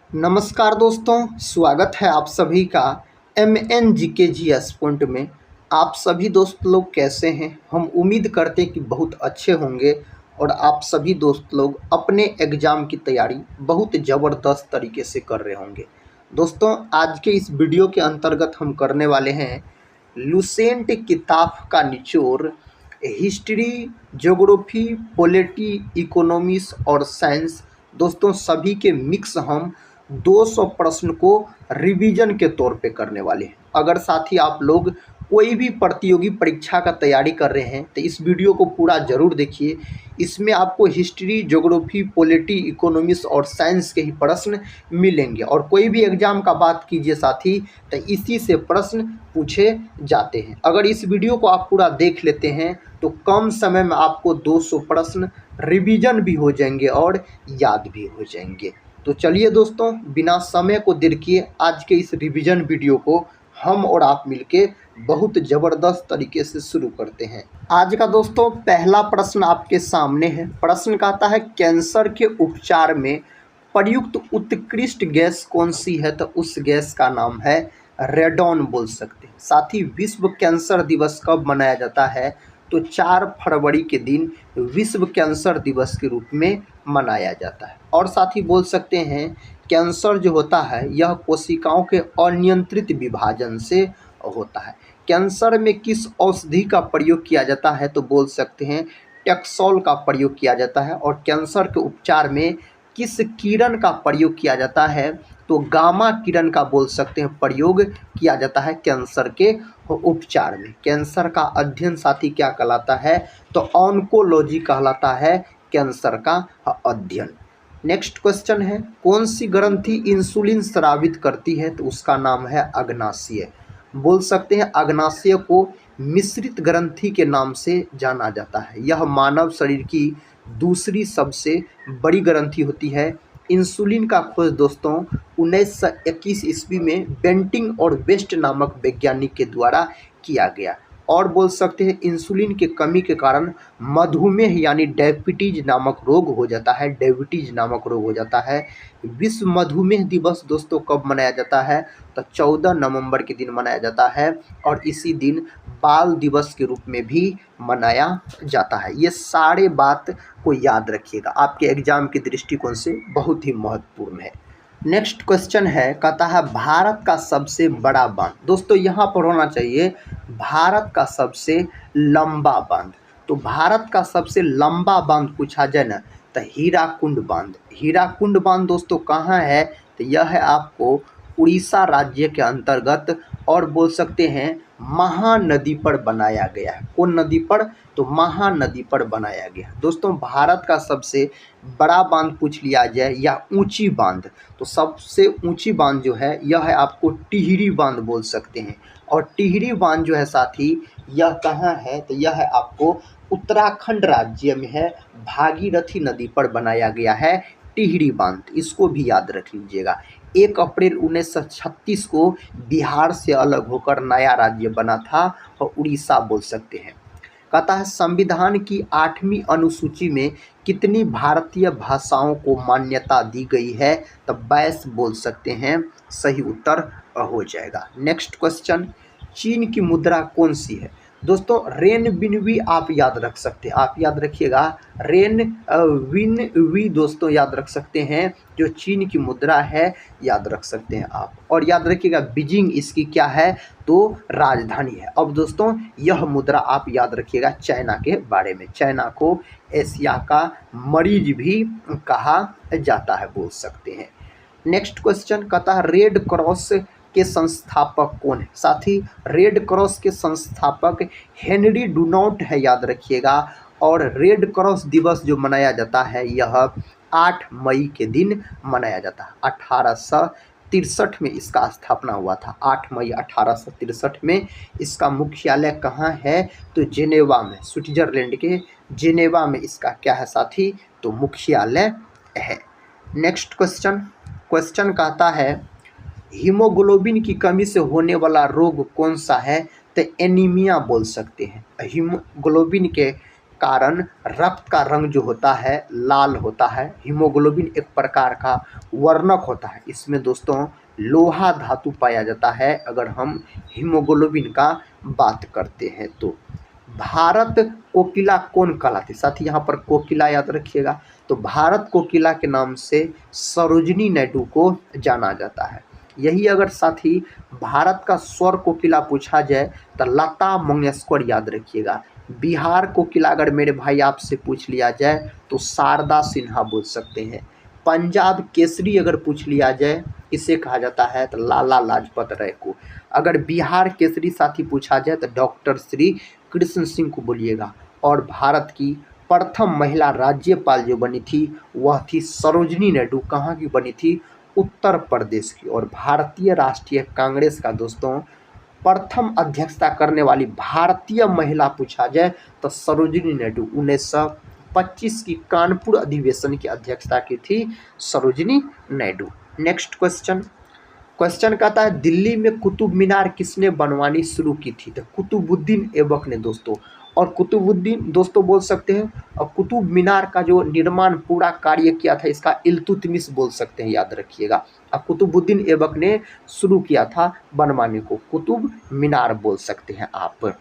नमस्कार दोस्तों, स्वागत है आप सभी का MNGKGS पॉइंट में। आप सभी दोस्त लोग कैसे हैं? हम उम्मीद करते हैं कि बहुत अच्छे होंगे और आप सभी दोस्त लोग अपने एग्ज़ाम की तैयारी बहुत ज़बरदस्त तरीके से कर रहे होंगे। दोस्तों, आज के इस वीडियो के अंतर्गत हम करने वाले हैं लुसेंट किताब का निचोड़, हिस्ट्री, ज्योग्राफी, पॉलिटी, इकोनॉमिक्स और साइंस। दोस्तों, सभी के मिक्स हम 200 प्रश्न को रिवीजन के तौर पे करने वाले हैं। अगर साथी आप लोग कोई भी प्रतियोगी परीक्षा का तैयारी कर रहे हैं तो इस वीडियो को पूरा ज़रूर देखिए। इसमें आपको हिस्ट्री, ज्योग्राफी, पॉलिटी, इकोनॉमिक्स और साइंस के ही प्रश्न मिलेंगे और कोई भी एग्जाम का बात कीजिए साथी तो इसी से प्रश्न पूछे जाते हैं। अगर इस वीडियो को आप पूरा देख लेते हैं तो कम समय में आपको 200 प्रश्न रिवीजन भी हो जाएंगे और याद भी हो जाएंगे। तो चलिए दोस्तों, बिना समय को देर किए आज के इस रिवीजन वीडियो को हम और आप मिलके बहुत ज़बरदस्त तरीके से शुरू करते हैं। आज का दोस्तों पहला प्रश्न आपके सामने है। प्रश्न कहता है कैंसर के उपचार में प्रयुक्त उत्कृष्ट गैस कौन सी है? तो उस गैस का नाम है रेडॉन बोल सकते हैं। साथ ही विश्व कैंसर दिवस कब मनाया जाता है? तो 4 फरवरी के दिन विश्व कैंसर दिवस के रूप में मनाया जाता है। और साथ ही बोल सकते हैं कैंसर जो होता है यह कोशिकाओं के अनियंत्रित विभाजन से होता है। कैंसर में किस औषधि का प्रयोग किया जाता है? तो बोल सकते हैं टेक्सोल का प्रयोग किया जाता है। और कैंसर के उपचार में किस किरण का प्रयोग किया जाता है? तो गामा किरण का बोल सकते हैं प्रयोग किया जाता है कैंसर के उपचार में। कैंसर का अध्ययन साथी क्या कहलाता है? तो ऑन्कोलॉजी कहलाता है कैंसर का अध्ययन। नेक्स्ट क्वेश्चन है कौन सी ग्रंथि इंसुलिन स्रावित करती है? तो उसका नाम है अग्नाशय। बोल सकते हैं अग्नाशय को मिश्रित ग्रंथि के नाम से जाना जाता है। यह मानव शरीर की दूसरी सबसे बड़ी ग्रंथि होती है। इंसुलिन का खोज दोस्तों 1921 ईस्वी में बेंटिंग और वेस्ट नामक वैज्ञानिक के द्वारा किया गया। और बोल सकते हैं इंसुलिन की कमी के कारण मधुमेह यानी डायबिटीज नामक रोग हो जाता है। डायबिटीज नामक रोग हो जाता है। विश्व मधुमेह दिवस दोस्तों कब मनाया जाता है? तो 14 नवंबर के दिन मनाया जाता है और इसी दिन बाल दिवस के रूप में भी मनाया जाता है। ये सारे बात को याद रखिएगा, आपके एग्जाम के दृष्टिकोण से बहुत ही महत्वपूर्ण है। नेक्स्ट क्वेश्चन है कहता है भारत का सबसे बड़ा बांध। दोस्तों यहाँ पर होना चाहिए भारत का सबसे लंबा बांध। तो भारत का सबसे लंबा बांध पूछा जाए ना तो हीराकुंड बांध। हीराकुंड बांध दोस्तों कहाँ है? तो यह है आपको उड़ीसा राज्य के अंतर्गत और बोल सकते हैं महानदी पर बनाया गया है। कौन नदी पर? तो महानदी पर बनाया गया। दोस्तों भारत का सबसे बड़ा बांध पूछ लिया जाए या ऊंची बांध, तो सबसे ऊंची बांध जो है यह है आपको टिहरी बांध बोल सकते हैं। और टिहरी बांध जो है साथी यह कहाँ है? तो यह है आपको उत्तराखंड राज्य में है। भागीरथी नदी पर बनाया गया है टिहरी बांध, इसको भी याद रख लीजिएगा। 1 अप्रैल 1936 को बिहार से अलग होकर नया राज्य बना था और उड़ीसा बोल सकते हैं। कहता है संविधान की 8वीं अनुसूची में कितनी भारतीय भाषाओं को मान्यता दी गई है? तो 22 बोल सकते हैं, सही उत्तर हो जाएगा। नेक्स्ट क्वेश्चन चीन की मुद्रा कौन सी है? दोस्तों रेन बिनवी आप याद रख सकते हैं, आप याद रखिएगा रेन विन वी दोस्तों याद रख सकते हैं, जो चीन की मुद्रा है याद रख सकते हैं आप। और याद रखिएगा बीजिंग इसकी क्या है? तो राजधानी है। अब दोस्तों यह मुद्रा आप याद रखिएगा चाइना के बारे में। चाइना को एशिया का मरीज भी कहा जाता है बोल सकते हैं। नेक्स्ट क्वेश्चन कहता है रेड क्रॉस के संस्थापक कौन है? साथी रेड क्रॉस के संस्थापक हेनरी डुनॉन्ट है, याद रखिएगा। और रेड क्रॉस दिवस जो मनाया जाता है यह 8 मई के दिन मनाया जाता है। 1863 में इसका स्थापना हुआ था। 8 मई 1863 में इसका मुख्यालय कहाँ है? तो जेनेवा में, स्विट्जरलैंड के जेनेवा में इसका क्या है साथी? तो मुख्यालय है। नेक्स्ट क्वेश्चन कहता है हीमोग्लोबिन की कमी से होने वाला रोग कौन सा है? तो एनीमिया बोल सकते हैं। हीमोग्लोबिन के कारण रक्त का रंग जो होता है लाल होता है। हीमोग्लोबिन एक प्रकार का वर्णक होता है, इसमें दोस्तों लोहा धातु पाया जाता है अगर हम हीमोग्लोबिन का बात करते हैं तो। भारत कोकिला कौन कहलाती, साथ ही यहाँ पर कोकिला याद रखिएगा। तो भारत कोकिला के नाम से सरोजिनी नायडू को जाना जाता है। यही अगर साथ ही भारत का स्वर कोकिला पूछा जाए तो लता मंगेशकर याद रखिएगा। बिहार कोकिला अगर मेरे भाई आपसे पूछ लिया जाए तो शारदा सिन्हा बोल सकते हैं। पंजाब केसरी अगर पूछ लिया जाए इसे कहा जाता है तो लाला लाजपत राय को। अगर बिहार केसरी साथी पूछा जाए तो डॉक्टर श्री कृष्ण सिंह को बोलिएगा। और भारत की प्रथम महिला राज्यपाल जो बनी थी वह थी सरोजिनी नायडू। कहाँ की बनी थी, उत्तर प्रदेश की। और भारतीय राष्ट्रीय कांग्रेस का दोस्तों प्रथम अध्यक्षता करने वाली भारतीय महिला पूछा जाए तो सरोजिनी नायडू 1925 की कानपुर अधिवेशन की अध्यक्षता की थी सरोजिनी नायडू। नेक्स्ट क्वेश्चन कहता है दिल्ली में कुतुब मीनार किसने बनवानी शुरू की थी, तो कुतुबुद्दीन ऐबक ने दोस्तों। और कुतुबुद्दीन दोस्तों बोल सकते हैं, और कुतुब मीनार का जो निर्माण पूरा कार्य किया था इसका इल्तुतमिश बोल सकते हैं, याद रखिएगा। अब कुतुबुद्दीन ऐबक ने शुरू किया था बनवाने को, कुतुब मीनार बोल सकते हैं आप।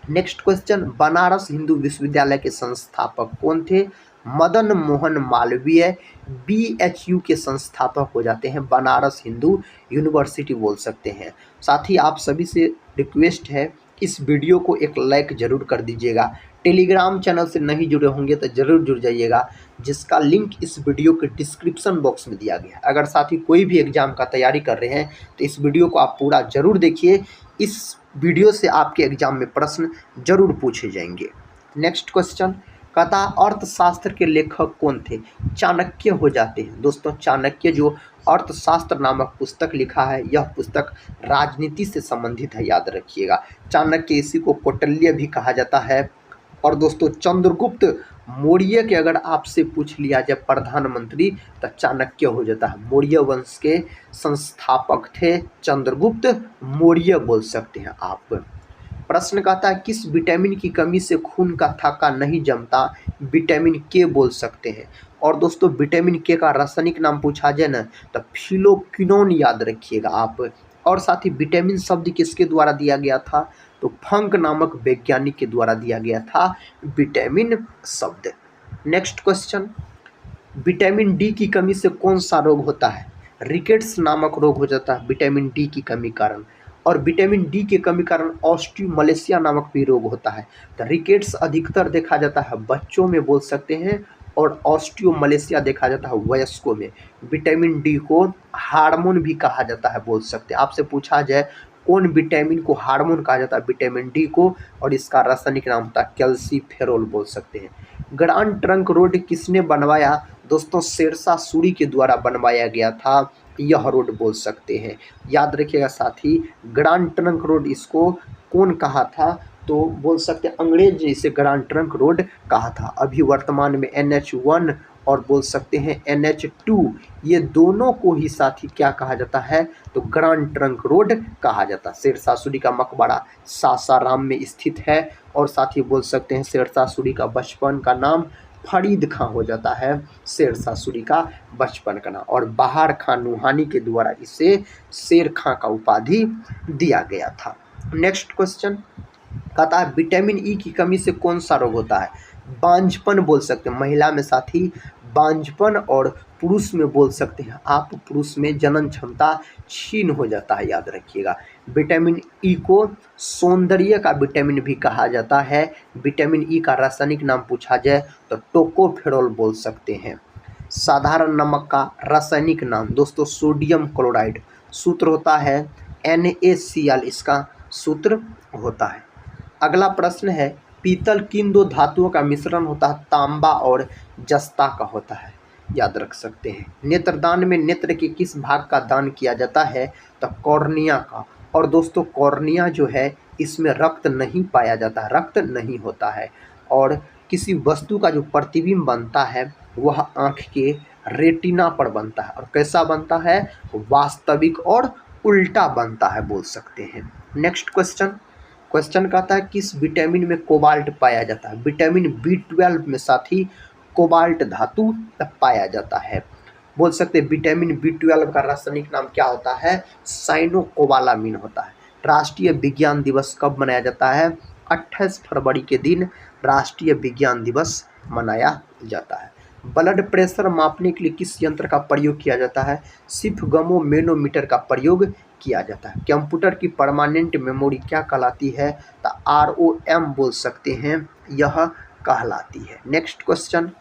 नेक्स्ट क्वेश्चन, बनारस हिंदू विश्वविद्यालय के संस्थापक कौन थे, मदन मोहन मालवीय। BHU के संस्थापक हो जाते हैं बनारस हिंदू यूनिवर्सिटी बोल सकते हैं। साथ ही आप सभी से रिक्वेस्ट है इस वीडियो को एक लाइक जरूर कर दीजिएगा। टेलीग्राम चैनल से नहीं जुड़े होंगे तो ज़रूर जुड़ जाइएगा, जिसका लिंक इस वीडियो के डिस्क्रिप्शन बॉक्स में दिया गया है। अगर साथ ही कोई भी एग्जाम का तैयारी कर रहे हैं तो इस वीडियो को आप पूरा ज़रूर देखिए, इस वीडियो से आपके एग्जाम में प्रश्न जरूर पूछे जाएंगे। नेक्स्ट क्वेश्चन कहता अर्थशास्त्र के लेखक कौन थे, चाणक्य हो जाते हैं दोस्तों। चाणक्य जो अर्थशास्त्र नामक पुस्तक लिखा है यह पुस्तक राजनीति से संबंधित है, याद रखिएगा। चाणक्य इसी को कौटिल्य भी कहा जाता है। और दोस्तों चंद्रगुप्त मौर्य के अगर आपसे पूछ लिया जाए प्रधानमंत्री तो चाणक्य हो जाता है। मौर्य वंश के संस्थापक थे चंद्रगुप्त मौर्य बोल सकते हैं आप। प्रश्न कहता है किस विटामिन की कमी से खून का थक्का नहीं जमता, विटामिन के बोल सकते हैं। और दोस्तों विटामिन के का रासायनिक नाम पूछा जाए ना तो फिलोक्विनोन याद रखिएगा आप। और साथ ही विटामिन शब्द किसके द्वारा दिया गया था, तो फंक नामक वैज्ञानिक के द्वारा दिया गया था विटामिन शब्द। नेक्स्ट क्वेश्चन, विटामिन डी की कमी से कौन सा रोग होता है, रिकेट्स नामक रोग हो जाता है विटामिन डी की कमी कारण। और विटामिन डी के कमी कारण ऑस्टियोमलेशिया नामक भी रोग होता है। तो रिकेट्स अधिकतर देखा जाता है बच्चों में बोल सकते हैं, और ऑस्टियोमलेशिया देखा जाता है वयस्कों में। विटामिन डी को हार्मोन भी कहा जाता है बोल सकते हैं। आपसे पूछा जाए कौन विटामिन को हार्मोन कहा जाता है, विटामिन डी को, और इसका रासायनिक नाम होता है कैल्सीफेरोल बोल सकते हैं। ग्रांड ट्रंक रोड किसने बनवाया, दोस्तों शेरशाह सूरी के द्वारा बनवाया गया था यह रोड बोल सकते हैं, याद रखिएगा। साथ ही ग्रांड ट्रंक रोड इसको कौन कहा था, तो बोल सकते हैं अंग्रेज ने इसे ग्रांड ट्रंक रोड कहा था। अभी वर्तमान में NH1 और बोल सकते हैं NH2 ये दोनों को ही साथ ही क्या कहा जाता है, तो ग्रांड ट्रंक रोड कहा जाता है। शेरशाह सूरी का मकबरा सासाराम में स्थित है। और साथ ही बोल सकते हैं शेरशाह सूरी का बचपन का नाम फरीद खां हो जाता है, शेरशाह सूरी का बचपन का नाम। और बहार खान नुहानी के द्वारा इसे शेर खां का उपाधि दिया गया था। नेक्स्ट क्वेश्चन कहता है विटामिन ई की कमी से कौन सा रोग होता है, बांझपन बोल सकते हैं। महिला में साथ ही बांझपन, और पुरुष में बोल सकते हैं आप पुरुष में जनन क्षमता क्षीण हो जाता है, याद रखिएगा। विटामिन ई को सौंदर्य का विटामिन भी कहा जाता है। विटामिन ई का रासायनिक नाम पूछा जाए तो टोकोफेरोल बोल सकते हैं। साधारण नमक का रासायनिक नाम दोस्तों सोडियम क्लोराइड, सूत्र होता है NaCl, इसका सूत्र होता है। अगला प्रश्न है पीतल किन दो धातुओं का मिश्रण होता है, तांबा और जस्ता का होता है, याद रख सकते हैं। नेत्रदान में नेत्र के किस भाग का दान किया जाता है, तो कॉर्निया का। और दोस्तों कॉर्निया जो है इसमें रक्त नहीं पाया जाता, रक्त नहीं होता है। और किसी वस्तु का जो प्रतिबिंब बनता है वह आँख के रेटिना पर बनता है। और कैसा बनता है, वास्तविक और उल्टा बनता है बोल सकते हैं। नेक्स्ट क्वेश्चन क्वेश्चन कहता है किस विटामिन में कोबाल्ट पाया जाता है? विटामिन B12 में साथी कोबाल्ट धातु पाया जाता है। बोल सकते हैं विटामिन B12 का रासायनिक नाम क्या होता है? साइनोकोबालामिन होता है। राष्ट्रीय विज्ञान दिवस कब मनाया जाता है? 28 फरवरी के दिन राष्ट्रीय विज्ञान दिवस मनाया जाता है। ब्लड प्रेशर मापने के लिए किस यंत्र का प्रयोग किया जाता है? सिफगमो मैनोमीटर का प्रयोग किया जाता है। कंप्यूटर की परमानेंट मेमोरी क्या कहलाती है? तो ROM बोल सकते हैं, यह कहलाती है। नेक्स्ट क्वेश्चन,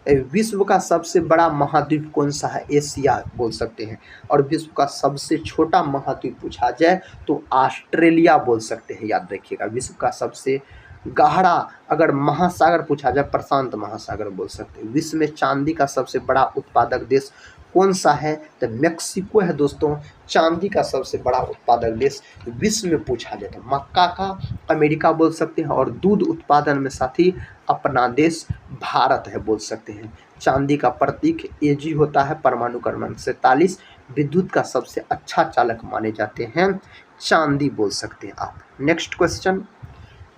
विश्व का सबसे बड़ा महाद्वीप कौन सा है? एशिया बोल सकते हैं। और विश्व का सबसे छोटा महाद्वीप पूछा जाए तो ऑस्ट्रेलिया बोल सकते हैं, याद रखिएगा। विश्व का सबसे गहरा अगर महासागर पूछा जाए प्रशांत महासागर बोल सकते हैं। विश्व में चांदी का सबसे बड़ा उत्पादक देश कौन सा है? तो मेक्सिको है दोस्तों, चांदी का सबसे बड़ा उत्पादक देश विश्व में पूछा जाए तो मक्का का अमेरिका बोल सकते हैं। और दूध उत्पादन में साथी अपना देश भारत है बोल सकते हैं। चांदी का प्रतीक Ag होता है, परमाणु क्रमांक 47। विद्युत का सबसे अच्छा चालक माने जाते हैं चांदी बोल सकते हैं आप। नेक्स्ट क्वेश्चन,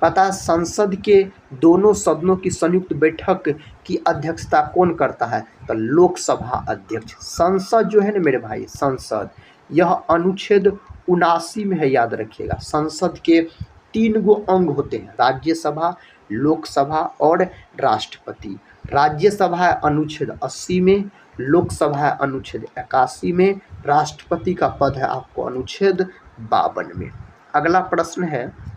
पता संसद के दोनों सदनों की संयुक्त बैठक की अध्यक्षता कौन करता है? तो लोकसभा अध्यक्ष। संसद जो है ना मेरे भाई, संसद यह अनुच्छेद 79 में है, याद रखिएगा। संसद के 3 गो अंग होते हैं, राज्यसभा, लोकसभा और राष्ट्रपति। राज्यसभा है अनुच्छेद 80 में, लोकसभा है अनुच्छेद 81 में, राष्ट्रपति का पद है आपको अनुच्छेद 52 में। अगला प्रश्न है,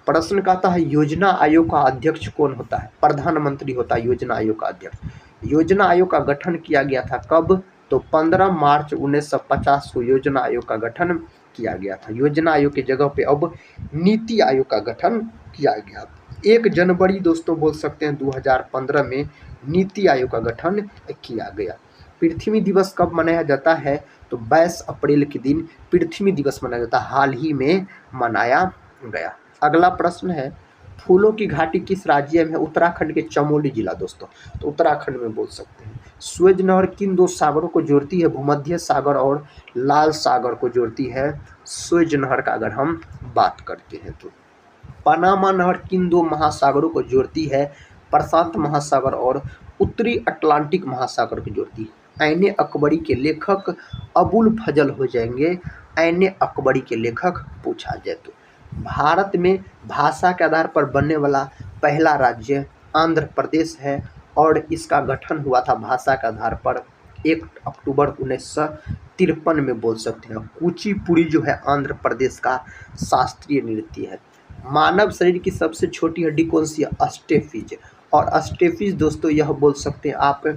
प्रश्न कहता है योजना आयोग का अध्यक्ष कौन होता है? प्रधानमंत्री होता है योजना आयोग का अध्यक्ष। योजना आयोग का गठन किया गया था कब? तो 15 मार्च 1950 को योजना आयोग का गठन किया गया था। योजना आयोग की जगह पे अब नीति आयोग का गठन किया गया। 1 जनवरी दोस्तों बोल सकते हैं 2015 में नीति आयोग का गठन किया गया। पृथ्वी दिवस कब मनाया जाता है? तो 22 अप्रैल के दिन पृथ्वी दिवस मनाया जाता है, हाल ही में मनाया गया। अगला प्रश्न है, फूलों की घाटी किस राज्य में है? उत्तराखंड के चमोली जिला दोस्तों, तो उत्तराखंड में बोल सकते हैं। स्वेज नहर किन 2 सागरों को जोड़ती है? भूमध्य सागर और लाल सागर को जोड़ती है स्वेज नहर का अगर हम बात करते हैं तो। पनामा नहर किन 2 महासागरों को जोड़ती है? प्रशांत महासागर और उत्तरी अटलांटिक महासागर को जोड़ती है। ऐने अकबरी के लेखक अबुल फजल हो जाएंगे, ऐने अकबरी के लेखक पूछा जाए तो। भारत में भाषा के आधार पर बनने वाला पहला राज्य आंध्र प्रदेश है और इसका गठन हुआ था भाषा के आधार पर 1 अक्टूबर 1953 में बोल सकते हैं। कुचिपुड़ी जो है आंध्र प्रदेश का शास्त्रीय नृत्य है। मानव शरीर की सबसे छोटी हड्डी कौन सी है? अस्टेफिज। और अस्टेफिज दोस्तों यह बोल सकते हैं आप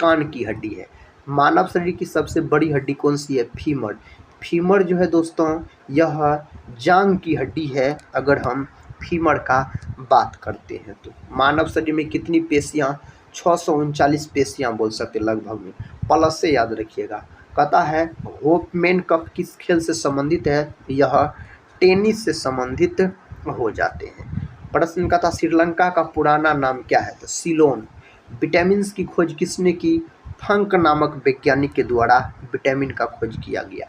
कान की हड्डी है। मानव शरीर की सबसे बड़ी हड्डी कौन सी है? फीमर। फीमर जो है दोस्तों यह जांघ की हड्डी है अगर हम फीमर का बात करते हैं तो। मानव शरीर में कितनी पेशियां? 639 पेशियां बोल सकते लगभग में, प्लस से याद रखिएगा। कहता है होपमैन कप किस खेल से संबंधित है? यह टेनिस से संबंधित हो जाते हैं। प्रश्न का था श्रीलंका का पुराना नाम क्या है? तो सिलोन। विटामिन की खोज किसने की? फंक नामक वैज्ञानिक के द्वारा विटामिन का खोज किया गया।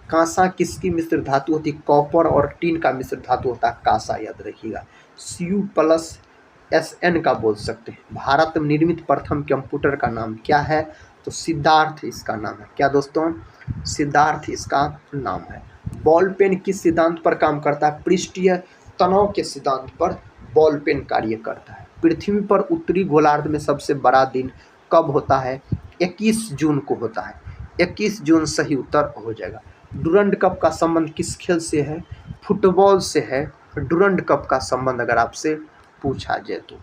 कांसा किसकी मिश्र धातु होती? कॉपर और टीन का मिश्र धातु होता है कांसा, याद रखिएगा। Cu+Sn का बोल सकते हैं। भारत में निर्मित प्रथम कंप्यूटर का नाम क्या है? तो सिद्धार्थ इसका नाम है। क्या दोस्तों? सिद्धार्थ इसका नाम है। बॉल पेन किस सिद्धांत पर काम करता है? पृष्ठीय तनाव के सिद्धांत पर बॉल पेन कार्य करता है। पृथ्वी पर उत्तरी गोलार्ध में सबसे बड़ा दिन कब होता है? 21 जून को होता है। 21 जून सही उत्तर हो जाएगा। डुरंड कप का संबंध किस खेल से है? फुटबॉल से है डुरंड कप का संबंध अगर आपसे पूछा जाए तो।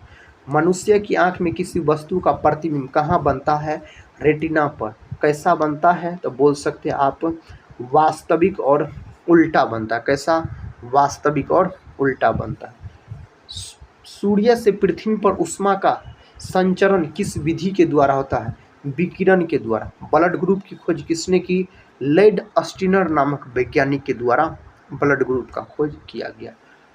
मनुष्य की आंख में किसी वस्तु का प्रतिबिंब कहाँ बनता है? रेटिना पर। कैसा बनता है? तो बोल सकते हैं आप वास्तविक और उल्टा बनता है। कैसा? वास्तविक और उल्टा बनता है। सूर्य से पृथ्वी पर ऊष्मा का संचरण किस विधि के द्वारा होता है? विकिरण के द्वारा। ब्लड ग्रुप की खोज किसने की? लेड अस्टिनर नामक वैज्ञानिक के द्वारा ब्लड ग्रुप का खोज किया गया।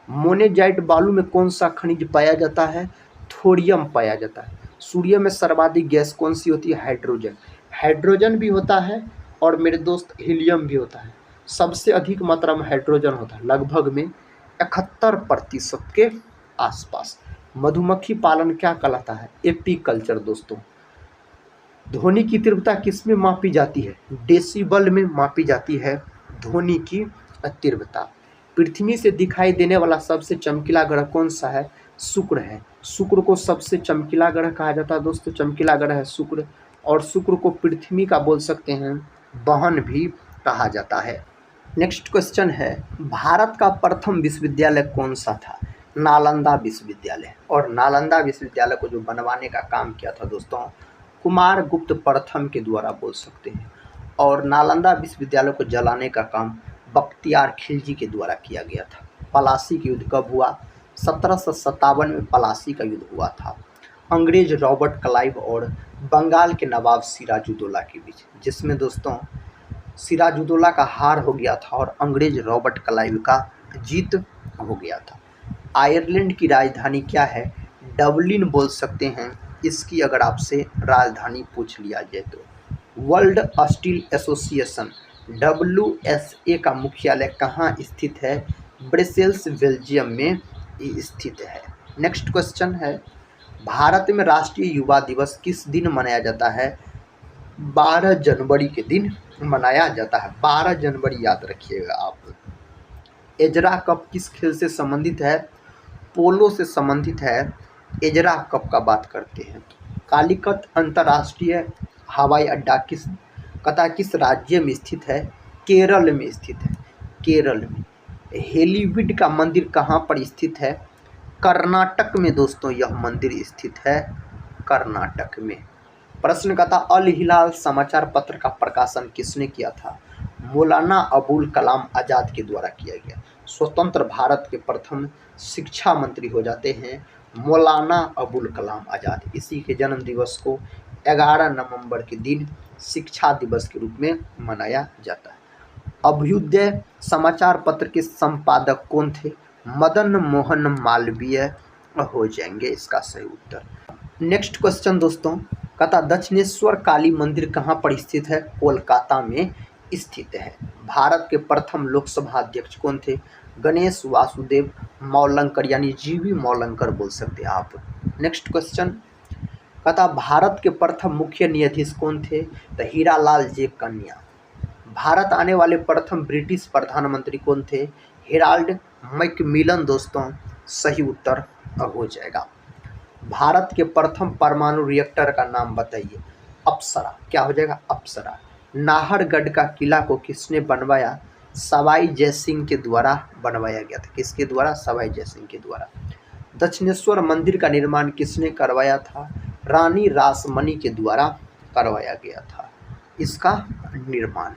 मोनेजाइट बालू में कौन सा खनिज पाया जाता है? थोरियम पाया जाता है। सूर्य में सर्वाधिक गैस कौन सी होती है? हाइड्रोजन। हाइड्रोजन भी होता है और मेरे दोस्त हीलियम भी होता है। सबसे अधिक मात्रा में हाइड्रोजन होता है, लगभग में 71% के आसपास। मधुमक्खी पालन क्या कहलाता है? एपीकल्चर दोस्तों। ध्वनि की तीव्रता किस में मापी जाती है? डेसिबल में मापी जाती है ध्वनि की तीव्रता। पृथ्वी से दिखाई देने वाला सबसे चमकीला ग्रह कौन सा है? शुक्र है। शुक्र को सबसे चमकीला ग्रह कहा जाता है दोस्तों, चमकीला ग्रह है शुक्र। और शुक्र को पृथ्वी का बोल सकते हैं बहन भी कहा जाता है। नेक्स्ट क्वेश्चन है, भारत का प्रथम विश्वविद्यालय कौन सा था? नालंदा विश्वविद्यालय। और नालंदा विश्वविद्यालय को जो बनवाने का काम किया था दोस्तों कुमार गुप्त प्रथम के द्वारा बोल सकते हैं। और नालंदा विश्वविद्यालय को जलाने का काम बख्तियार खिलजी के द्वारा किया गया था। पलासी का युद्ध कब हुआ? 1757 में पलासी का युद्ध हुआ था। अंग्रेज रॉबर्ट क्लाइव और बंगाल के नवाब सिराजुद्दौला के बीच, जिसमें दोस्तों सिराजुद्दौला का हार हो गया था और अंग्रेज रॉबर्ट क्लाइव का जीत हो गया था। आयरलैंड की राजधानी क्या है? डबलिन बोल सकते हैं इसकी अगर आपसे राजधानी पूछ लिया जाए तो। वर्ल्ड स्टील एसोसिएशन WSA का मुख्यालय कहाँ स्थित है? ब्रसेल्स बेल्जियम में स्थित है। नेक्स्ट क्वेश्चन है, भारत में राष्ट्रीय युवा दिवस किस दिन मनाया जाता है? 12 जनवरी के दिन मनाया जाता है। 12 जनवरी याद रखिएगा आप। एजरा कप किस खेल से संबंधित है? पोलो से संबंधित है। एजरा कप का बात करते हैं। कालीकट अंतर्राष्ट्रीय हवाई अड्डा किस राज्य में स्थित है? केरल में स्थित है। केरल में। हेलीवीड का मंदिर कहाँ पर स्थित है? कर्नाटक में दोस्तों यह मंदिर स्थित है, कर्नाटक में। प्रश्न का था, अल हिलाल समाचार पत्र का प्रकाशन किसने किया था? मौलाना अबुल कलाम आज़ाद के द्वारा किया गया। स्वतंत्र भारत के प्रथम शिक्षा मंत्री हो जाते हैं मौलाना अबुल कलाम आज़ाद। इसी के जन्म दिवस को 11 नवंबर के दिन शिक्षा दिवस के रूप में मनाया जाता है। अभ्युदय समाचार पत्र के संपादक कौन थे? मदन मोहन मालवीय हो जाएंगे इसका सही उत्तर। नेक्स्ट क्वेश्चन दोस्तों, कहता दक्षिणेश्वर काली मंदिर कहाँ पर स्थित है? कोलकाता में स्थित है। भारत के प्रथम लोकसभा अध्यक्ष कौन थे? गणेश वासुदेव मौलंकर यानी जीवी मौलंकर बोल सकते हैं आप। नेक्स्ट क्वेश्चन कहता भारत के प्रथम मुख्य न्यायाधीश कौन थे? तो हीरालाल जे कन्या। भारत आने वाले प्रथम ब्रिटिश प्रधानमंत्री कौन थे? हेराल्ड मैकमिलन दोस्तों सही उत्तर हो जाएगा। भारत के प्रथम परमाणु रिएक्टर का नाम बताइए। अप्सरा। क्या हो जाएगा? अप्सरा। नाहरगढ़ का किला को किसने बनवाया? सवाई जयसिंह के द्वारा बनवाया गया था। किसके द्वारा? सवाई जयसिंह के द्वारा। दक्षिणेश्वर मंदिर का निर्माण किसने करवाया था? रानी रासमणी के द्वारा करवाया गया था इसका निर्माण।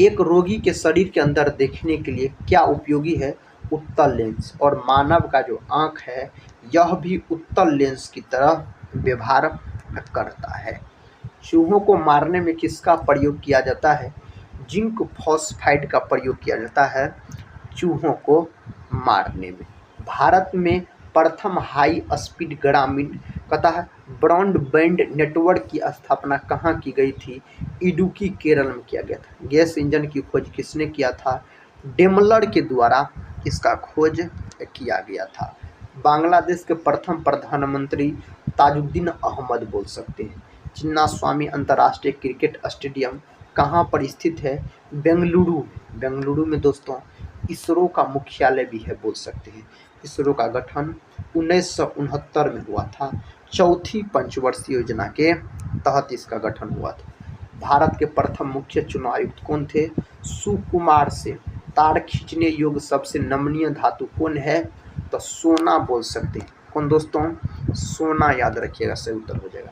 एक रोगी के शरीर के अंदर देखने के लिए क्या उपयोगी है? उत्तल लेंस। और मानव का जो आँख है यह भी उत्तल लेंस की तरह व्यवहार करता है। चूहों को मारने में किसका प्रयोग किया जाता है? जिंक फॉस्फाइड का प्रयोग किया जाता है चूहों को मारने में। भारत में प्रथम हाई स्पीड ग्रामीण कथा ब्रॉडबैंड नेटवर्क की स्थापना कहाँ की गई थी? इडुक्की केरल में किया गया था। गैस इंजन की खोज किसने किया था? डेमलर के द्वारा इसका खोज किया गया था। बांग्लादेश के प्रथम प्रधानमंत्री ताजुद्दीन अहमद बोल सकते हैं। चिन्नास्वामी अंतर्राष्ट्रीय क्रिकेट स्टेडियम कहाँ पर स्थित है? बेंगलुरु। बेंगलुरु में दोस्तों इसरो का मुख्यालय भी है बोल सकते हैं। इसरो का गठन 1969 में हुआ था। चौथी पंचवर्षीय योजना के तहत इसका गठन हुआ था। भारत के प्रथम मुख्य चुनाव आयुक्त कौन थे? सुकुमार सेन। तार खींचने योग्य सबसे नमनीय धातु कौन है? तो सोना बोल सकते हैं। कौन दोस्तों? सोना याद रखिएगा सही उत्तर हो जाएगा।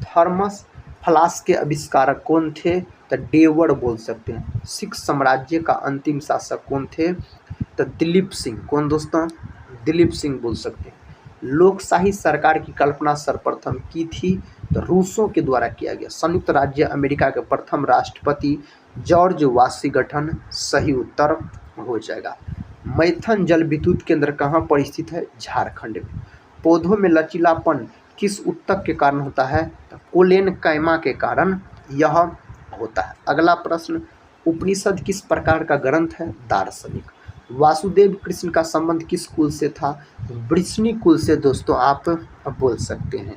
थर्मस फ्लास्क के आविष्कारक कौन थे? तो डेवर बोल सकते हैं। सिख साम्राज्य का अंतिम शासक कौन थे? तो दिलीप सिंह। कौन दोस्तों? दिलीप सिंह बोल सकते हैं। लोकशाही सरकार की कल्पना सर्वप्रथम की थी? तो रूसों के द्वारा किया गया। संयुक्त राज्य अमेरिका के प्रथम राष्ट्रपति जॉर्ज वाशिंगटन सही उत्तर हो जाएगा। मैथन जल विद्युत केंद्र कहाँ पर स्थित है? झारखंड में। पौधों में लचीलापन किस उत्तक के कारण होता है? तो कोलेन कैमा के कारण यह होता है। अगला प्रश्न, उपनिषद किस प्रकार का ग्रंथ है? दार्शनिक। वासुदेव कृष्ण का संबंध किस कुल से था? वृष्णि कुल से दोस्तों आप बोल सकते हैं।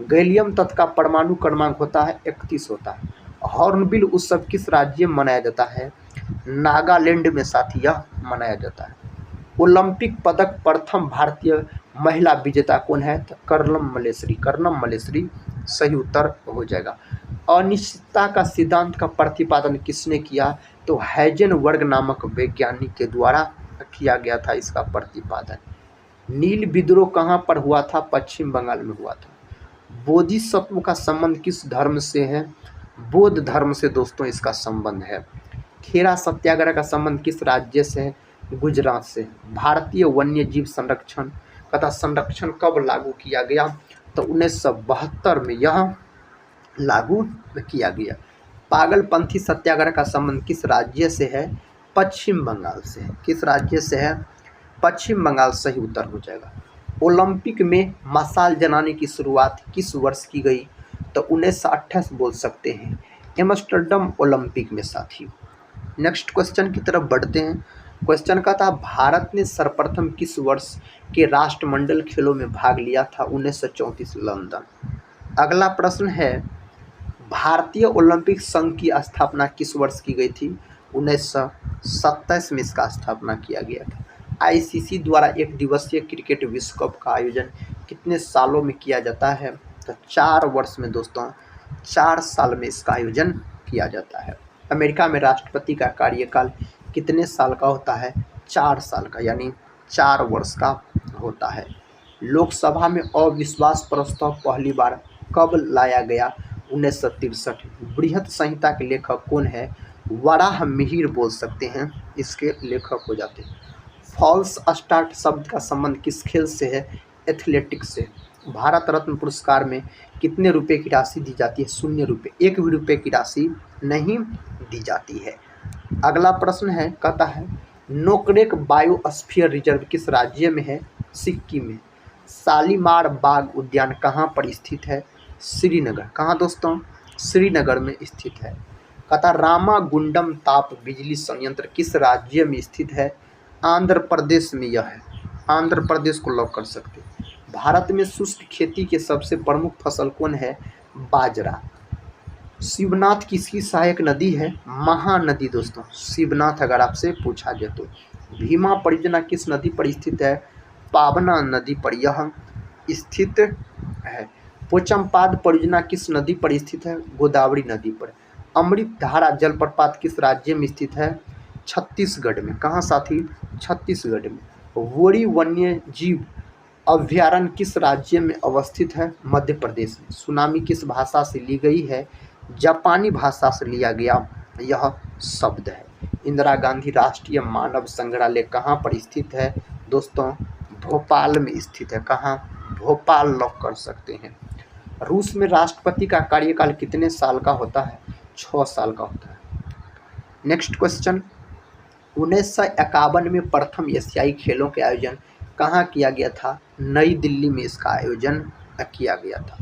गैलियम तत्व का परमाणु क्रमांक होता है 31 होता है। हॉर्नबिल उत्सव किस राज्य में मनाया जाता है? नागालैंड में साथी यह मनाया जाता है। ओलंपिक पदक प्रथम भारतीय महिला विजेता कौन है? तो कर्णम मल्लेश्वरी सही उत्तर हो जाएगा। अनिश्चितता का सिद्धांत का प्रतिपादन किसने किया? तो हाइजेनबर्ग नामक वैज्ञानिक के द्वारा किया गया था इसका प्रतिपादन। नील विद्रोह कहाँ पर हुआ था? पश्चिम बंगाल में हुआ था। बोधिसत्व का संबंध किस धर्म से है? बौद्ध धर्म से दोस्तों इसका संबंध है। खेरा सत्याग्रह का संबंध किस राज्य से है? गुजरात से। भारतीय वन्य जीव संरक्षण तथा संरक्षण कब लागू किया गया? तो 1972 में यह लागू किया गया। पागलपंथी सत्याग्रह का संबंध किस राज्य से है? पश्चिम बंगाल से है। किस राज्य से है? पश्चिम बंगाल सही उत्तर हो जाएगा। ओलंपिक में मशाल जलाने की शुरुआत किस वर्ष की गई? तो 1928 बोल सकते हैं, एम्स्टर्डम ओलंपिक में साथी। नेक्स्ट क्वेश्चन की तरफ बढ़ते हैं। क्वेश्चन का था भारत ने सर्वप्रथम किस वर्ष के राष्ट्रमंडल खेलों में भाग लिया था? 1934 लंदन। अगला प्रश्न है भारतीय ओलंपिक संघ की स्थापना किस वर्ष की गई थी? 1927 में इसका स्थापना किया गया था। आईसीसी द्वारा एक दिवसीय क्रिकेट विश्व कप का आयोजन कितने सालों में किया जाता है? तो 4 वर्ष में दोस्तों, 4 साल में इसका आयोजन किया जाता है। अमेरिका में राष्ट्रपति का कार्यकाल कितने साल का होता है? 4 साल का, यानी 4 वर्ष का होता है। लोकसभा में अविश्वास प्रस्ताव पहली बार कब लाया गया? 1963। बृहत संहिता के लेखक कौन है? वराह मिहिर बोल सकते हैं, इसके लेखक हो जाते हैं। फॉल्स स्टार्ट शब्द का संबंध किस खेल से है? एथलेटिक्स से। भारत रत्न पुरस्कार में कितने रुपए की राशि दी जाती है? 0 रुपये, 1 भी रुपये की राशि नहीं दी जाती है। अगला प्रश्न है, कहता है नोकरेक बायोस्फीयर रिजर्व किस राज्य में है? सिक्किम में। शालीमार बाग उद्यान कहाँ पर स्थित है? श्रीनगर। कहाँ दोस्तों? श्रीनगर में स्थित है। कहता रामागुंडम ताप बिजली संयंत्र किस राज्य में स्थित है? आंध्र प्रदेश में यह है। आंध्र प्रदेश को लॉक कर सकते हैं। भारत में शुष्क खेती के सबसे प्रमुख फसल कौन है? बाजरा। शिवनाथ किसकी सहायक नदी है? महानदी दोस्तों, शिवनाथ अगर आपसे पूछा जाए तो। भीमा परियोजना किस नदी पर स्थित है? पावना नदी पर यह स्थित है। पोचमपाद परियोजना किस नदी पर स्थित है? गोदावरी नदी पर। अमृत धारा जलप्रपात किस राज्य में स्थित है? छत्तीसगढ़ में। कहाँ साथी? छत्तीसगढ़ में। वोरी वन्य जीव अभ्यारण्य किस राज्य में अवस्थित है? मध्य प्रदेश में। सुनामी किस भाषा से ली गई है? जापानी भाषा से लिया गया यह शब्द है। इंदिरा गांधी राष्ट्रीय मानव संग्रहालय कहाँ पर स्थित है? दोस्तों भोपाल में स्थित है। कहाँ? भोपाल लॉक कर सकते हैं। रूस में राष्ट्रपति का कार्यकाल कितने साल का होता है? 6 साल का होता है। नेक्स्ट क्वेश्चन, 1951 में प्रथम एशियाई खेलों के आयोजन कहाँ किया गया था? नई दिल्ली में इसका आयोजन किया गया था।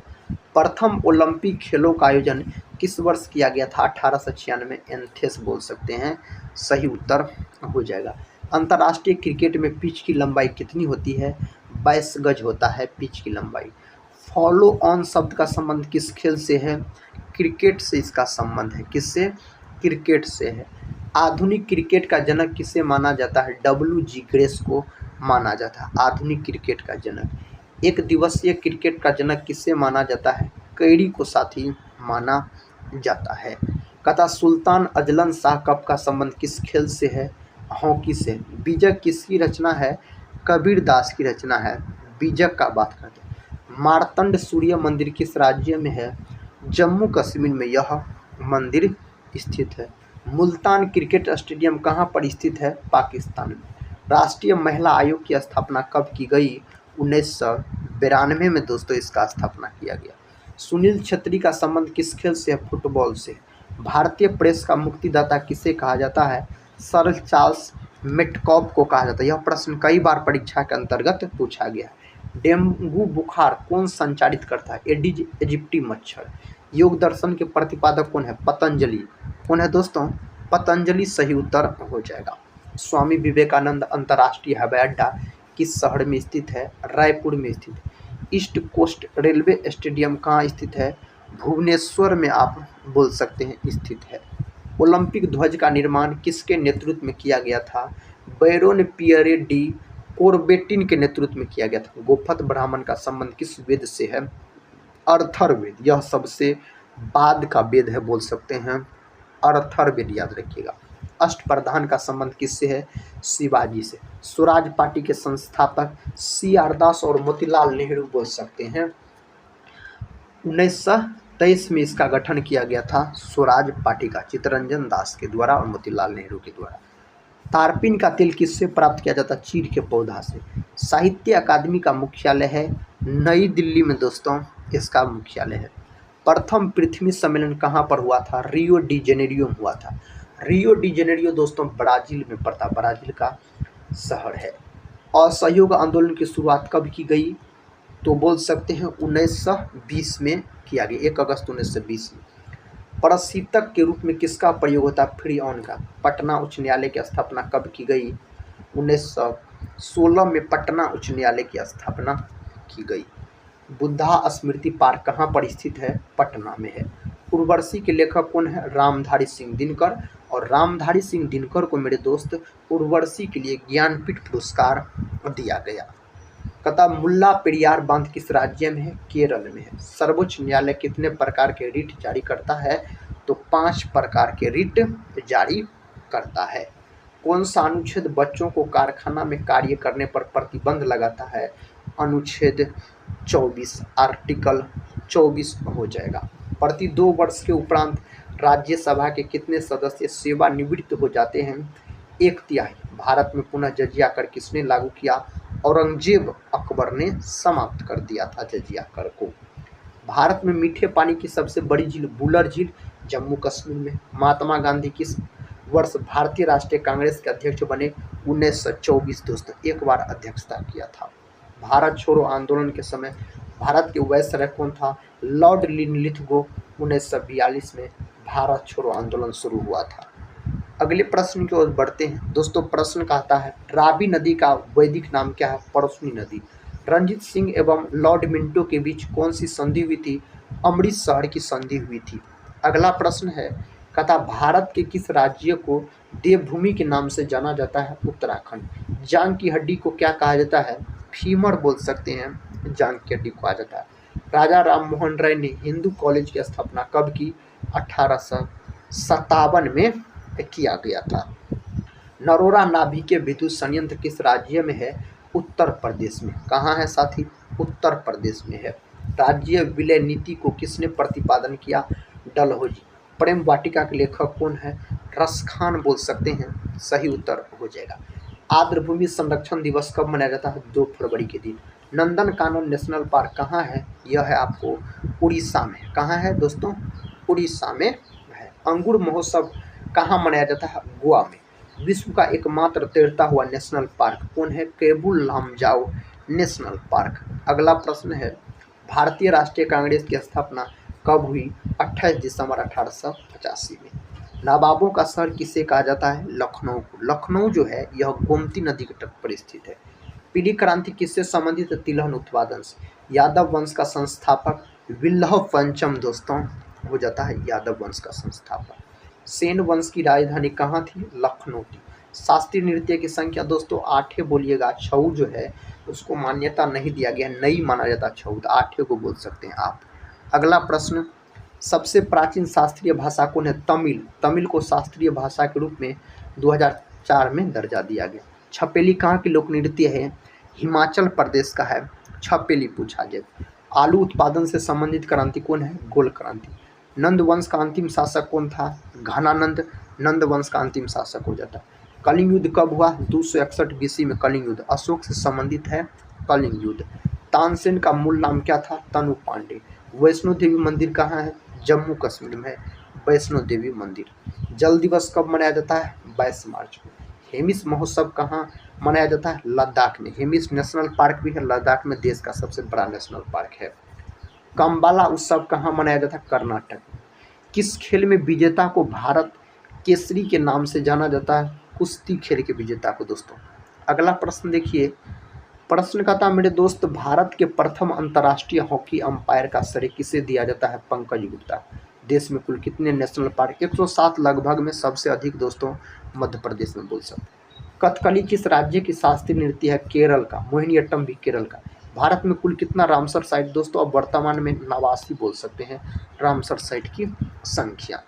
प्रथम ओलंपिक खेलों का आयोजन किस वर्ष किया गया था? 1896। एथेंस बोल सकते हैं, सही उत्तर हो जाएगा। अंतर्राष्ट्रीय क्रिकेट में पिच की लंबाई कितनी होती है? 22 गज होता है पिच की लंबाई। फॉलो ऑन शब्द का संबंध किस खेल से है? क्रिकेट से इसका संबंध है। किससे? क्रिकेट से है। आधुनिक क्रिकेट का जनक किसे माना जाता है? WG ग्रेस को माना जाता है आधुनिक क्रिकेट का जनक। एक दिवसीय क्रिकेट का जनक किसे माना जाता है? कैरी को साथी माना जाता है। कहता सुल्तान अजलन शाह कप का संबंध किस खेल से है? हॉकी से। बीजक किसकी रचना है? कबीर दास की रचना है। बीजक का बात करते हैं। मार्तंड सूर्य मंदिर किस राज्य में है? जम्मू कश्मीर में यह मंदिर स्थित है। मुल्तान क्रिकेट स्टेडियम कहाँ पर स्थित है? पाकिस्तान में। राष्ट्रीय महिला आयोग की स्थापना कब की गई? 1992 में दोस्तों इसका स्थापना किया गया। सुनील छेत्री का संबंध किस खेल से है? फुटबॉल से। भारतीय प्रेस का मुक्तिदाता किसे कहा जाता है? सर चार्ल्स मेटकॉफ को कहा जाता है। यह प्रश्न कई बार परीक्षा के अंतर्गत पूछा गया। डेंगू बुखार कौन संचारित करता है? एडिज इजिप्टी मच्छर। योग दर्शन के प्रतिपादक कौन है? पतंजलि। कौन है दोस्तों? पतंजलि सही उत्तर हो जाएगा। स्वामी विवेकानंद अंतर्राष्ट्रीय हवाई अड्डा किस शहर में स्थित है? रायपुर में स्थित है। ईस्ट कोस्ट रेलवे स्टेडियम कहाँ स्थित है? भुवनेश्वर में आप बोल सकते हैं स्थित है। ओलंपिक ध्वज का निर्माण किसके नेतृत्व में किया गया था? बैरोन पियरे डी कोरबेटिन के नेतृत्व में किया गया था। गोपथ ब्राह्मण का संबंध किस वेद से है? अर्थर्ववेद। यह सबसे बाद का वेद है, बोल सकते हैं अर्थर्ववेद, याद रखिएगा। अष्टप्रधान का संबंध किससे है? शिवाजी से। स्वराज पार्टी के संस्थापक CR दास और मोतीलाल नेहरू बोल सकते हैं। 1923 में इसका गठन किया गया था स्वराज पार्टी का, चित्तरंजन दास के द्वारा और मोतीलाल नेहरू के द्वारा। तारपीन का तेल किससे प्राप्त किया जाता है? चीड़ के पौधा से। साहित्य अकादमी का मुख्यालय है नई दिल्ली में दोस्तों, इसका मुख्यालय है। प्रथम पृथ्वी सम्मेलन कहाँ पर हुआ था? रियो डी जेनेरियो में हुआ था। रियो डी जेनेरियो दोस्तों ब्राजील में पड़ता, ब्राजील का शहर है। असहयोग आंदोलन की शुरुआत कब की गई? तो बोल सकते हैं 1920 में किया गया, 1 अगस्त 1920 में। प्रशीतक के रूप में किसका प्रयोग होता है? फ्रीऑन का। पटना उच्च न्यायालय की स्थापना कब की गई? 1916 में पटना उच्च न्यायालय की स्थापना की गई। बुद्धा स्मृति पार्क कहाँ पर स्थित है? पटना में है। उर्वशी के लेखक कौन है? रामधारी सिंह दिनकर। और रामधारी सिंह दिनकर को मेरे दोस्त उर्वशी के लिए ज्ञानपीठ पुरस्कार दिया गया। कथा मुल्ला पेरियार बांध किस राज्य में है? केरल में है। सर्वोच्च न्यायालय कितने प्रकार के रिट जारी करता है? तो 5 प्रकार के रिट जारी करता है। कौन सा अनुच्छेद बच्चों को कारखाना में कार्य करने पर प्रतिबंध लगाता है? अनुच्छेद 24, आर्टिकल 24 हो जाएगा। प्रति 2 वर्ष के उपरांत राज्यसभा के कितने सदस्य सेवानिवृत्त हो जाते हैं? 1/3। भारत में पुनः जजिया कर किसने लागू किया? औरंगजेब अकबर ने समाप्त कर दिया था जजिया कर को। भारत में मीठे पानी की सबसे बड़ी झील बुलर झील जम्मू कश्मीर में। महात्मा गांधी किस वर्ष भारतीय राष्ट्रीय कांग्रेस के अध्यक्ष बने? 1924 दोस्तों, 1 बार अध्यक्षता किया था। भारत छोड़ो आंदोलन के समय भारत के वायसराय कौन था? Lord Linlithgow. 1942 में भारत छोड़ो आंदोलन शुरू हुआ था। अगले प्रश्न की ओर बढ़ते हैं दोस्तों। प्रश्न कहता है रावी नदी का वैदिक नाम क्या है? परसुनी नदी। रणजीत सिंह एवं लॉर्ड मिंटो के बीच कौन सी संधि हुई थी? अमृतसर की संधि हुई थी। अगला प्रश्न है कहता भारत के किस राज्य को देवभूमि के नाम से जाना जाता है? उत्तराखंड। जांग की हड्डी को क्या कहा जाता है? फीमर बोल सकते हैं, जांग की हड्डी को कहा जाता है। राजा राम मोहन राय ने हिंदू कॉलेज की स्थापना कब की? 1857 में किया गया था। नरोरा नाभिकीय विद्युत संयंत्र किस राज्य में है? उत्तर प्रदेश में। कहाँ है साथी? उत्तर प्रदेश में है। राज्य विलय नीति को किसने प्रतिपादन किया? डलहौजी। प्रेम वाटिका के लेखक कौन है? रसखान बोल सकते हैं, सही उत्तर हो जाएगा। आर्द्रभूमि संरक्षण दिवस कब मनाया जाता है? 2 फरवरी के दिन। नंदनकानन नेशनल पार्क कहाँ है? यह है आपको उड़ीसा में। कहाँ है दोस्तों? उड़ीसा में है। अंगूर महोत्सव कहाँ मनाया जाता है? गोवा में। विश्व का एकमात्र तैरता हुआ नेशनल पार्क कौन है? Keibul Lamjao national park. अगला प्रश्न है भारतीय राष्ट्रीय कांग्रेस की स्थापना कब हुई? 28 दिसंबर 1885 में। नवाबों का शहर किसे कहा जाता है? लखनऊ को। लखनऊ जो है यह गोमती नदी के तट पर स्थित है। पीली क्रांति किससे संबंधित है? तिलहन उत्पादन से। यादव वंश का संस्थापक विल्लभ पंचम दोस्तों हो जाता है यादव वंश का संस्थापक। सेन वंश की राजधानी कहाँ थी? लखनऊ थी। शास्त्रीय नृत्य की संख्या दोस्तों 8 बोलिएगा। छऊ जो है उसको मान्यता नहीं दिया गया, नहीं माना जाता छऊ, तो 8 को बोल सकते हैं आप। अगला प्रश्न सबसे प्राचीन शास्त्रीय भाषा कौन है? तमिल। तमिल को शास्त्रीय भाषा के रूप में 2004 में दर्जा दिया गया। छपेली कहाँ की लोक नृत्य है? हिमाचल प्रदेश का है छपेली पूछा गया। आलू उत्पादन से संबंधित क्रांति कौन है? गोल क्रांति। नंद वंश का अंतिम शासक कौन था? घनानंद। नंद वंश का अंतिम शासक हो जाता। कलिंग युद्ध कब हुआ? 261 BC में कलिंग युद्ध। अशोक से संबंधित है कलिंग युद्ध। तानसेन का मूल नाम क्या था? तनु पांडे। वैष्णो देवी मंदिर कहाँ है? जम्मू कश्मीर में है वैष्णो देवी मंदिर। जल दिवस कब मनाया जाता है? 22 मार्च को। हेमिस महोत्सव कहाँ मनाया जाता है? लद्दाख में। हेमिस नेशनल पार्क भी है लद्दाख में, देश का सबसे बड़ा नेशनल पार्क है। कम्बाला उत्सव कहाँ मनाया जाता है? कर्नाटक में। किस खेल में विजेता को भारत केसरी के नाम से जाना जाता है? कुश्ती खेल के विजेता को दोस्तों। अगला प्रश्न देखिए, प्रश्न का था मेरे दोस्त, भारत के प्रथम अंतर्राष्ट्रीय हॉकी अंपायर का श्रेय किसे दिया जाता है? पंकज गुप्ता। देश में कुल कितने नेशनल पार्क? 107 लगभग में, सबसे अधिक दोस्तों मध्य प्रदेश में बोल सकते हैं। कथकली किस राज्य की शास्त्रीय नृत्य है? केरल का। मोहिनीअट्टम भी केरल का। भारत में कुल कितना रामसर साइट दोस्तों? अब वर्तमान में 89 बोल सकते हैं रामसर साइट की संख्या।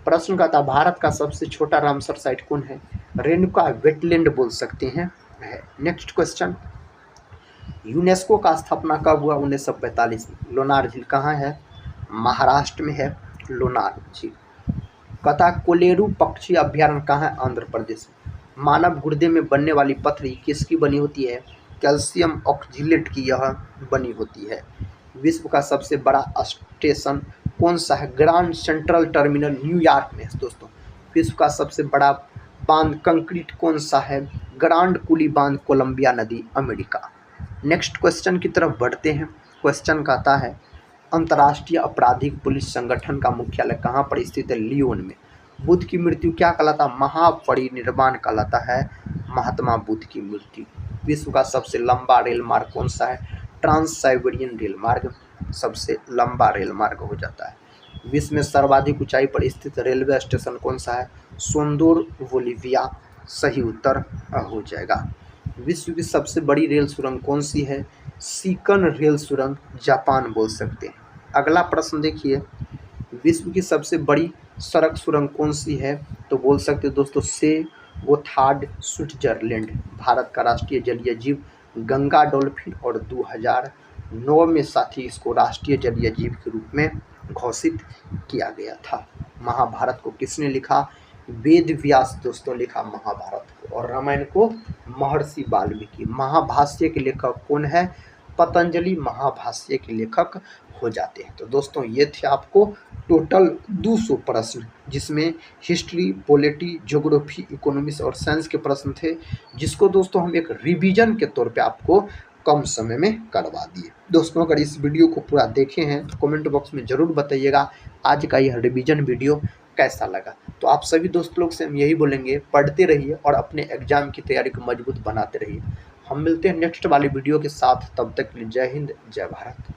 प्रश्न का था, भारत का सबसे छोटा रामसर साइट कौन है? रेणुका वेटलैंड बोल सकते हैं है। नेक्स्ट क्वेश्चन, यूनेस्को का स्थापना कब हुआ? 1945 में। लोनार झील कहाँ है? महाराष्ट्र में है लोनार झील। कथा, कोलेरू पक्षी अभ्यारण्य कहाँ है? आंध्र प्रदेश में। मानव गुर्दे में बनने वाली पथरी किसकी बनी होती है? कैल्शियम ऑक्जेलेट की यह बनी होती है। विश्व का सबसे बड़ा स्टेशन कौन सा है? ग्रांड सेंट्रल टर्मिनल न्यूयॉर्क में है दोस्तों। विश्व का सबसे बड़ा बांध कंक्रीट कौन सा है? ग्रांड कुली बांध, कोलंबिया नदी, अमेरिका। नेक्स्ट क्वेश्चन की तरफ बढ़ते हैं। क्वेश्चन कहता है, अंतर्राष्ट्रीय आपराधिक पुलिस संगठन का मुख्यालय कहाँ पर स्थित है? लियोन में। बुद्ध की मृत्यु क्या कहलाता है? महापरिनिर्वाण कहलाता है महात्मा बुद्ध की मृत्यु। विश्व का सबसे लंबा रेल मार्ग कौन सा है? ट्रांस साइबेरियन रेल मार्ग सबसे लंबा रेल मार्ग हो जाता है। विश्व में सर्वाधिक ऊंचाई पर स्थित रेलवे स्टेशन कौन सा है? सोंदोर, बोलीविया। सही उत्तर हो जाएगा। विश्व की सबसे बड़ी रेल सुरंग कौन सी है? सीकन रेल सुरंग, जापान बोल सकते हैं। अगला प्रश्न देखिए, विश्व की सबसे बड़ी सड़क सुरंग कौन सी है? तो बोल सकते हैं दोस्तों से गोथार्ड, स्विट्जरलैंड। भारत का राष्ट्रीय जलीय जीव गंगा डॉल्फिन, और 2009 में साथ ही इसको राष्ट्रीय जलीय जीव के रूप में घोषित किया गया था। महाभारत को किसने लिखा? वेद व्यास दोस्तों लिखा महाभारत को, और रामायण को महर्षि वाल्मीकि। महाभाष्य के लेखक कौन है? पतंजलि महाभाष्य के लेखक हो जाते हैं। तो दोस्तों ये थे आपको टोटल 200 प्रश्न, जिसमें हिस्ट्री, पॉलिटी, ज्योग्राफी, इकोनॉमिक्स और साइंस के प्रश्न थे, जिसको दोस्तों हम एक रिवीजन के तौर पे आपको कम समय में करवा दिए। दोस्तों अगर इस वीडियो को पूरा देखे हैं तो कमेंट बॉक्स में ज़रूर बताइएगा आज का यह रिवीजन वीडियो कैसा लगा। तो आप सभी दोस्त लोग से हम यही बोलेंगे, पढ़ते रहिए और अपने एग्जाम की तैयारी को मजबूत बनाते रहिए। हम मिलते हैं नेक्स्ट वाली वीडियो के साथ, तब तक के लिए जय हिंद, जय भारत।